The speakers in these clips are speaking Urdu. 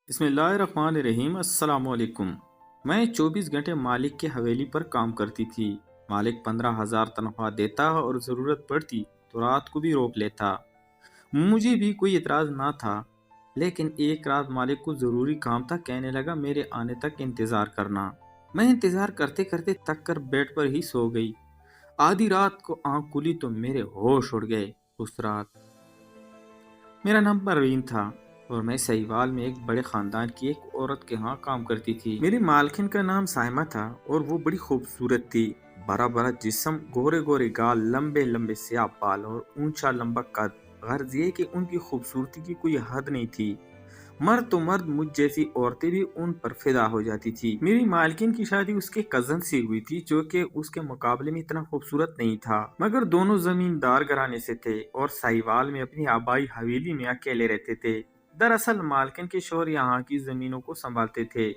بسم اللہ الرحمن الرحیم۔ السلام علیکم۔ میں 24 گھنٹے مالک کی حویلی پر کام کرتی تھی۔ مالک 15,000 تنخواہ دیتا اور ضرورت پڑتی تو رات کو بھی روک لیتا۔ مجھے بھی کوئی اعتراض نہ تھا، لیکن ایک رات مالک کو ضروری کام تھا، کہنے لگا میرے آنے تک انتظار کرنا۔ میں انتظار کرتے کرتے تک کر بیڈ پر ہی سو گئی۔ آدھی رات کو آنکھ کھلی تو میرے ہوش اڑ گئے۔ اس رات میرا نام پروین تھا اور میں سہیوال میں ایک بڑے خاندان کی ایک عورت کے ہاں کام کرتی تھی۔ میری مالکن کا نام سائمہ تھا اور وہ بڑی خوبصورت تھی۔ بڑا بڑا جسم، گورے گورے گال، لمبے لمبے سیاہ بال اور اونچا لمبا قد۔ غرض یہ کہ ان کی خوبصورتی کی کوئی حد نہیں تھی۔ مرد تو مرد، مجھ جیسی عورتیں بھی ان پر فدا ہو جاتی تھی۔ میری مالکن کی شادی اس کے کزن سے ہوئی تھی، جو کہ اس کے مقابلے میں اتنا خوبصورت نہیں تھا، مگر دونوں زمیندار گھرانے سے تھے اور سائیوال میں اپنی آبائی حویلی میں اکیلے رہتے تھے۔ دراصل مالکن کے شوہر یہاں کی زمینوں کو سنبھالتے تھے،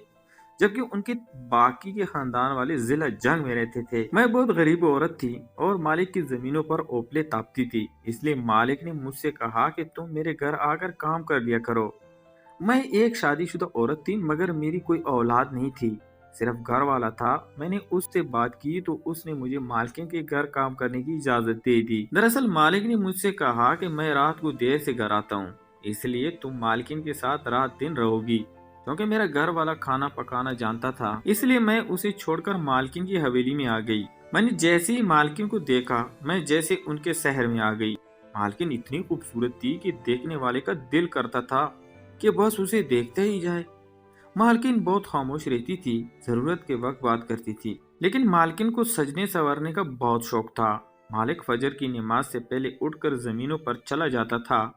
جبکہ ان کے باقی کے خاندان والے ضلع جنگ میں رہتے تھے۔ میں بہت غریب عورت تھی اور مالک کی زمینوں پر اوپلے تاپتی تھی، اس لیے مالک نے مجھ سے کہا کہ تم میرے گھر آ کر کام کر لیا کرو۔ میں ایک شادی شدہ عورت تھی، مگر میری کوئی اولاد نہیں تھی، صرف گھر والا تھا۔ میں نے اس سے بات کی تو اس نے مجھے مالکن کے گھر کام کرنے کی اجازت دے دی۔ دراصل مالک نے مجھ سے کہا کہ میں رات کو دیر سے گھر آتا ہوں، اس لیے تم مالکن کے ساتھ رات دن رہو گی۔ کیونکہ میرا گھر والا کھانا پکانا جانتا تھا، اس لیے میں اسے چھوڑ کر مالکن کی حویلی میں آ گئی۔ میں نے جیسے ہی مالکن کو دیکھا، میں جیسے ان کے شہر میں آ گئی۔ مالکن اتنی خوبصورت تھی کہ دیکھنے والے کا دل کرتا تھا کہ بس اسے دیکھتے ہی جائے۔ مالکن بہت خاموش رہتی تھی، ضرورت کے وقت بات کرتی تھی، لیکن مالکن کو سجنے سنورنے کا بہت شوق تھا۔ مالک فجر کی نماز سے پہلے اٹھ کر زمینوں پر چلا جاتا تھا،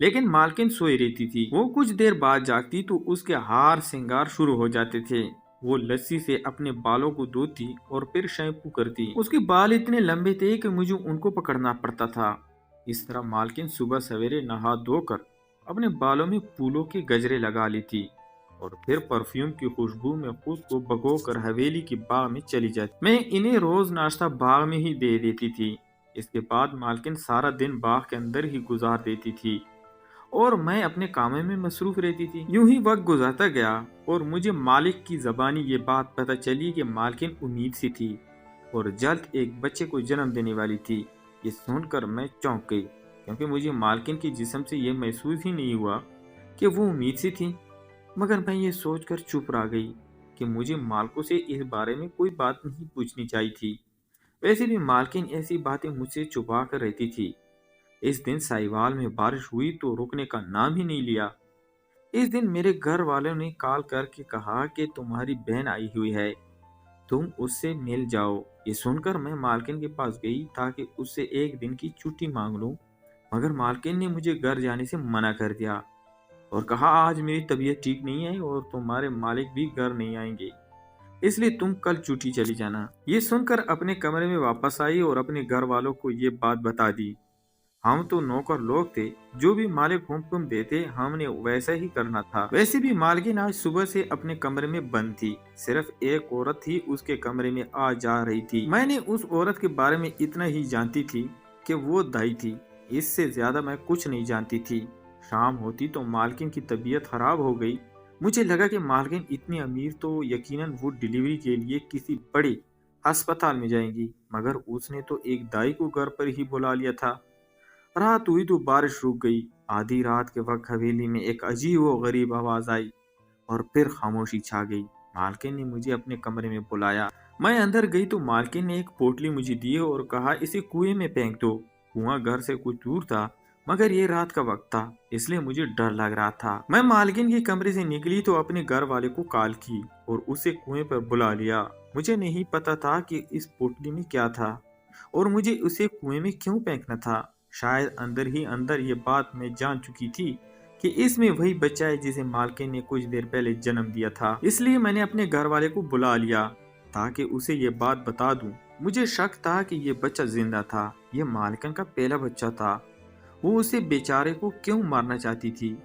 لیکن مالکن سوئی رہتی تھی۔ وہ کچھ دیر بعد جاگتی تو اس کے ہار سنگار شروع ہو جاتے تھے۔ وہ لسی سے اپنے بالوں کو دھوتی اور پھر شیمپو کرتی۔ اس کے بال اتنے لمبے تھے کہ مجھے ان کو پکڑنا پڑتا تھا۔ اس طرح مالکن صبح سویرے نہا دھو کر اپنے بالوں میں پھولوں کے گجرے لگا لیتی اور پھر پرفیوم کی خوشبو میں خود کو بھگو کر حویلی کے باغ میں چلی جاتی۔ میں انہیں روز ناشتہ باغ میں ہی دے دیتی تھی۔ اس کے بعد مالکن سارا دن باغ کے اندر ہی گزار دیتی تھی اور میں اپنے کاموں میں مصروف رہتی تھی۔ یوں ہی وقت گزرتا گیا اور مجھے مالک کی زبانی یہ بات پتہ چلی کہ مالکن امید سی تھی اور جلد ایک بچے کو جنم دینے والی تھی۔ یہ سن کر میں چونک گئی، کیونکہ مجھے مالکن کی جسم سے یہ محسوس ہی نہیں ہوا کہ وہ امید سی تھی، مگر میں یہ سوچ کر چپ رہ گئی کہ مجھے مالکوں سے اس بارے میں کوئی بات نہیں پوچھنی چاہیے تھی۔ ویسے بھی مالکن ایسی باتیں مجھ سے چھپا کر رہتی تھی۔ اس دن سائیوال میں بارش ہوئی تو رکنے کا نام ہی نہیں لیا۔ اس دن میرے گھر والوں نے کال کر کے کہا کہ تمہاری بہن آئی ہوئی ہے، تم اس سے مل جاؤ۔ یہ سن کر میں مالکن کے پاس گئی تاکہ اس سے ایک دن کی چھٹی مانگ لوں، مگر مالکن نے مجھے گھر جانے سے منع کر دیا اور کہا آج میری طبیعت ٹھیک نہیں ہے اور تمہارے مالک بھی گھر نہیں آئیں گے، اس لیے تم کل چھٹی چلی جانا۔ یہ سن کر اپنے کمرے میں واپس آئی اور اپنے گھر والوں کو یہ بات بتا دی۔ ہم تو نوکر لوگ تھے، جو بھی مالک حکم دیتے ہم نے ویسا ہی کرنا تھا۔ ویسے بھی مالکن آج صبح سے اپنے کمرے میں بند تھی، صرف ایک عورت ہی اس کے کمرے میں آ جا رہی تھی۔ میں نے اس عورت کے بارے میں اتنا ہی جانتی تھی کہ وہ دائی تھی، اس سے زیادہ میں کچھ نہیں جانتی تھی۔ شام ہوتی تو مالکن کی طبیعت خراب ہو گئی۔ مجھے لگا کہ مالکن اتنی امیر تو یقیناً وہ ڈیلیوری کے لیے کسی بڑے ہسپتال میں جائیں گی، مگر اس نے تو ایک دائی کو گھر پر ہی بلا لیا تھا۔ رات ہوئی تو بارش رک گئی۔ آدھی رات کے وقت حویلی میں ایک عجیب و غریب آواز آئی اور پھر خاموشی چھا گئی۔ مالکن نے مجھے اپنے کمرے میں بلایا۔ میں اندر گئی تو مالکن نے ایک پوٹلی مجھے دی اور کہا اسے کنویں میں پھینک دو۔ کنواں گھر سے کچھ دور تھا، مگر یہ رات کا وقت تھا، اس لیے مجھے ڈر لگ رہا تھا۔ میں مالکن کے کمرے سے نکلی تو اپنے گھر والے کو کال کی اور اسے کنویں پر بلا لیا۔ مجھے نہیں پتا تھا کہ اس پوٹلی میں کیا تھا اور مجھے اسے کنویں میں کیوں پھینکنا تھا۔ شاید اندر ہی اندر یہ بات میں جان چکی تھی کہ اس میں وہی بچہ ہے جسے مالکن نے کچھ دیر پہلے جنم دیا تھا، اس لیے میں نے اپنے گھر والے کو بلا لیا تاکہ اسے یہ بات بتا دوں۔ مجھے شک تھا کہ یہ بچہ زندہ تھا، یہ مالکن کا پہلا بچہ تھا۔ وہ اسے بیچارے کو کیوں مارنا چاہتی تھی؟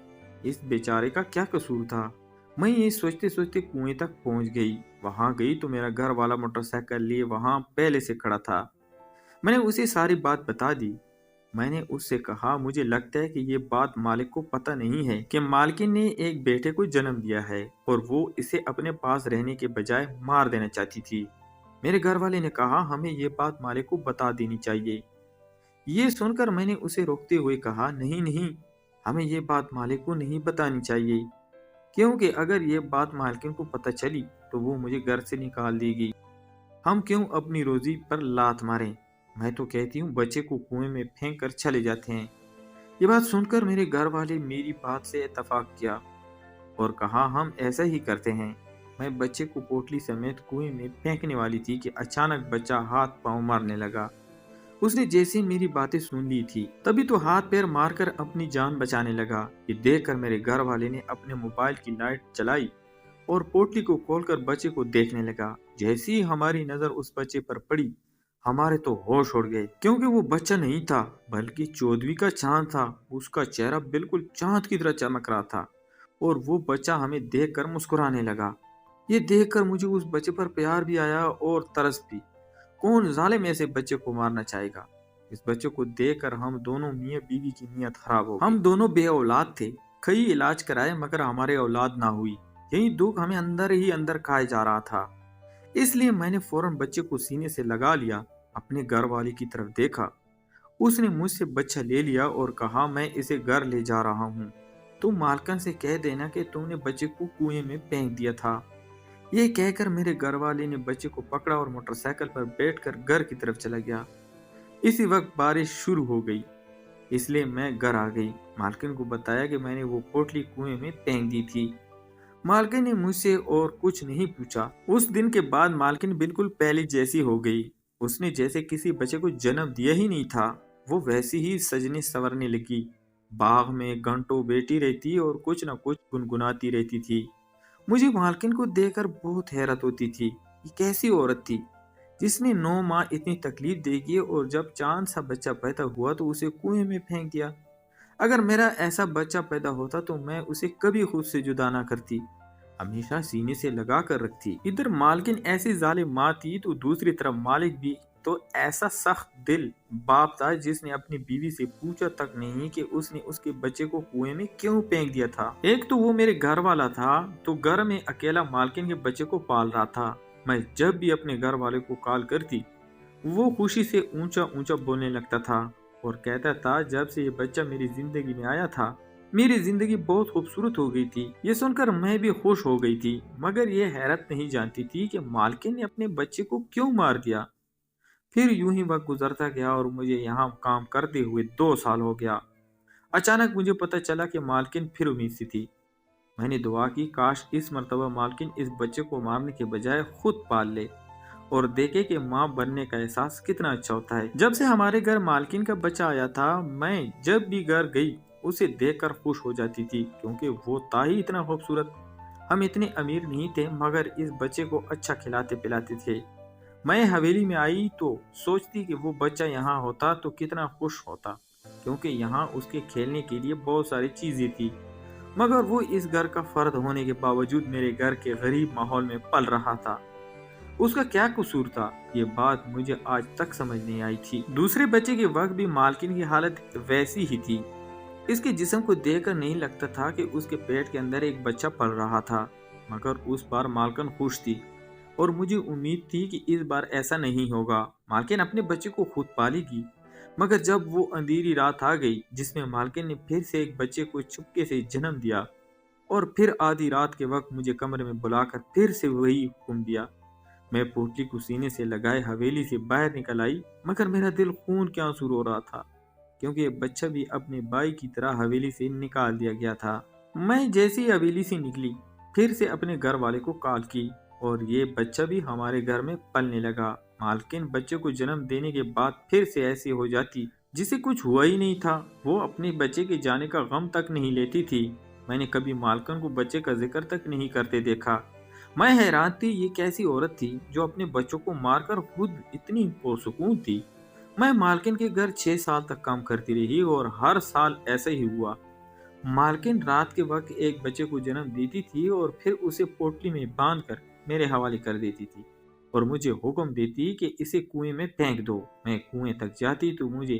اس بیچارے کا کیا قصور تھا؟ میں یہ سوچتے سوچتے کنویں تک پہنچ گئی۔ وہاں گئی تو میرا گھر والا موٹر سائیکل لیے وہاں پہلے سے کھڑا تھا۔ میں نے اسے ساری بات بتا دی۔ میں نے اس سے کہا مجھے لگتا ہے کہ یہ بات مالک کو پتہ نہیں ہے کہ مالکن نے ایک بیٹے کو جنم دیا ہے اور وہ اسے اپنے پاس رہنے کے بجائے مار دینا چاہتی تھی۔ میرے گھر والے نے کہا ہمیں یہ بات مالک کو بتا دینی چاہیے۔ یہ سن کر میں نے اسے روکتے ہوئے کہا نہیں نہیں، ہمیں یہ بات مالک کو نہیں بتانی چاہیے، کیونکہ اگر یہ بات مالکن کو پتہ چلی تو وہ مجھے گھر سے نکال دے گی۔ ہم کیوں اپنی روزی پر لات ماریں؟ میں تو کہتی ہوں بچے کو کنویں میں پھینک کر چلے جاتے ہیں۔ یہ بات سن کر میرے گھر والے میری بات سے اتفاق کیا اور کہا ہم ایسا ہی کرتے ہیں۔ میں بچے کو پوٹلی سمیت کنویں میں پھینکنے والی تھی کہ اچانک بچہ ہاتھ پاؤں مارنے لگا۔ اس نے جیسے میری باتیں سن لی تھی تبھی تو ہاتھ پیر مار کر اپنی جان بچانے لگا۔ یہ دیکھ کر میرے گھر والے نے اپنے موبائل کی لائٹ چلائی اور پوٹلی کو کھول کر بچے کو دیکھنے لگا۔ جیسی ہی ہماری نظر اس بچے پر پڑی ہمارے تو ہوش اڑ گئے، کیونکہ وہ بچہ نہیں تھا بلکہ 14ویں کا چاند تھا۔ اس کا چہرہ بالکل چاند کی طرح چمک رہا تھا اور وہ بچہ ہمیں دیکھ کر مسکرانے لگا۔ یہ دیکھ کر مجھے اس بچے پر پیار بھی آیا اور ترس بھی۔ کون ظالم ایسے بچے کو مارنا چاہے گا؟ اس بچے کو دیکھ کر ہم دونوں میاں بیوی کی نیت خراب ہو گئی۔ ہم دونوں بے اولاد تھے، کئی علاج کرائے مگر ہمارے اولاد نہ ہوئی۔ یہی دکھ ہمیں اندر ہی اندر کھائے جا رہا تھا۔ اس لیے میں نے فوراً بچے کو سینے سے لگا لیا، اپنے گھر والی کی طرف دیکھا۔ اس نے مجھ سے بچہ لے لیا اور کہا میں اسے گھر لے جا رہا ہوں، تم مالکن سے کہہ دینا کہ تم نے بچے کو کنویں میں پھینک دیا تھا۔ یہ کہہ کر میرے گھر والے نے بچے کو پکڑا اور موٹر سائیکل پر بیٹھ کر گھر کی طرف چلا گیا۔ اسی وقت بارش شروع ہو گئی، اس لیے میں گھر آ گئی۔ مالکن کو بتایا کہ میں نے وہ پوٹلی کنویں میں پھینک دی تھی۔ مالکن نے مجھ سے اور کچھ نہیں پوچھا۔ اس دن کے بعد مالکن بالکل پہلے جیسی ہو گئی۔ اس نے جیسے کسی بچے کو جنم دیا ہی نہیں تھا، وہ ویسی ہی سجنے سورنے لگی۔ باغ میں گھنٹوں بیٹھی رہتی اور کچھ نہ کچھ گنگناتی رہتی تھی۔ مجھے مالکن کو دیکھ کر بہت حیرت ہوتی تھی، یہ کیسی عورت تھی جس نے 9 ماہ اتنی تکلیف دیکھی اور جب چاند سا بچہ پیدا ہوا تو اسے کنویں میں پھینک دیا۔ اگر میرا ایسا بچہ پیدا ہوتا تو میں اسے کبھی خود سے جدا نہ کرتی، ہمیشہ سینے سے لگا کر رکھتی۔ ادھر مالکن ایسی ظالم ماں تھی تو دوسری طرف مالک بھی تو ایسا سخت دل باپ تھا جس نے اپنی بیوی سے پوچھا تک نہیں کہ اس نے اس کے بچے کو کنویں میں کیوں پھینک دیا تھا۔ ایک تو وہ میرے گھر والا تھا تو گھر میں اکیلا مالکن کے بچے کو پال رہا تھا۔ میں جب بھی اپنے گھر والے کو کال کرتی وہ خوشی سے اونچا اونچا بولنے لگتا تھا اور کہتا تھا جب سے یہ بچہ میری زندگی میں آیا تھا میری زندگی بہت خوبصورت ہو گئی تھی۔ یہ سن کر میں بھی خوش ہو گئی تھی، مگر یہ حیرت نہیں جانتی تھی کہ مالکن نے اپنے بچے کو کیوں مار دیا۔ پھر یوں ہی وقت گزرتا گیا اور مجھے یہاں کام کرتے ہوئے 2 سال ہو گیا۔ اچانک مجھے پتہ چلا کہ مالکن پھر امید سی تھی۔ میں نے دعا کی کاش اس مرتبہ مالکن اس بچے کو مارنے کے بجائے خود پال لے اور دیکھے کہ ماں بننے کا احساس کتنا اچھا ہوتا ہے۔ جب سے ہمارے گھر مالکن کا بچہ آیا تھا میں جب بھی گھر گئی اسے دیکھ کر خوش ہو جاتی تھی، کیونکہ وہ تھا ہی اتنا خوبصورت۔ ہم اتنے امیر نہیں تھے مگر اس بچے کو اچھا کھلاتے پلاتے تھے۔ میں حویلی میں آئی تو سوچتی کہ وہ بچہ یہاں ہوتا تو کتنا خوش ہوتا، کیونکہ یہاں اس کے کھیلنے کے لیے بہت ساری چیزیں تھی، مگر وہ اس گھر کا فرد ہونے کے باوجود میرے گھر کے غریب ماحول میں پل رہا تھا۔ اس کا کیا قصور تھا؟ یہ بات مجھے آج تک سمجھ نہیں آئی تھی۔ دوسرے بچے کے وقت بھی مالکن کی حالت ویسی ہی تھی۔ اس کے جسم کو دیکھ کر نہیں لگتا تھا کہ اس کے پیٹ کے اندر ایک بچہ پل رہا تھا، مگر اس بار مالکن خوش تھی اور مجھے امید تھی کہ اس بار ایسا نہیں ہوگا، مالکن اپنے بچے کو خود پالے گی۔ مگر جب وہ اندھیری رات آ گئی جس میں مالکن نے پھر سے ایک بچے کو چپکے سے جنم دیا اور پھر آدھی رات کے وقت مجھے کمرے میں بلا کر پھر سے وہی حکم دیا، میں پوٹلی کو سینے سے لگائے حویلی سے باہر نکل آئی، مگر میرا دل خون کے آنسو رو رہا تھا، کیونکہ یہ بچہ بھی اپنے بھائی کی طرح حویلی سے نکال دیا گیا تھا۔ میں جیسی حویلی سے نکلی پھر سے اپنے گھر والے کو کال کی اور یہ بچہ بھی ہمارے گھر میں پلنے لگا۔ مالکن بچے کو جنم دینے کے بعد پھر سے ایسی ہو جاتی جسے کچھ ہوا ہی نہیں تھا، وہ اپنے بچے کے جانے کا غم تک نہیں لیتی تھی۔ میں نے کبھی مالکن کو بچے کا ذکر تک نہیں کرتے دیکھا۔ میں حیران تھی یہ کیسی عورت تھی جو اپنے بچوں کو مار کر خود اتنی پرسکون تھی۔ میں مالکن کے گھر 6 سال تک کام کرتی رہی اور ہر سال ایسا ہی ہوا۔ مالکن رات کے وقت ایک بچے کو جنم دیتی تھی اور پھر اسے پوٹلی میں باندھ کر میرے حوالے کر دیتی تھی اور مجھے حکم دیتی کہ اسے کنویں میں پھینک دو۔ میں کنویں تک جاتی تو مجھے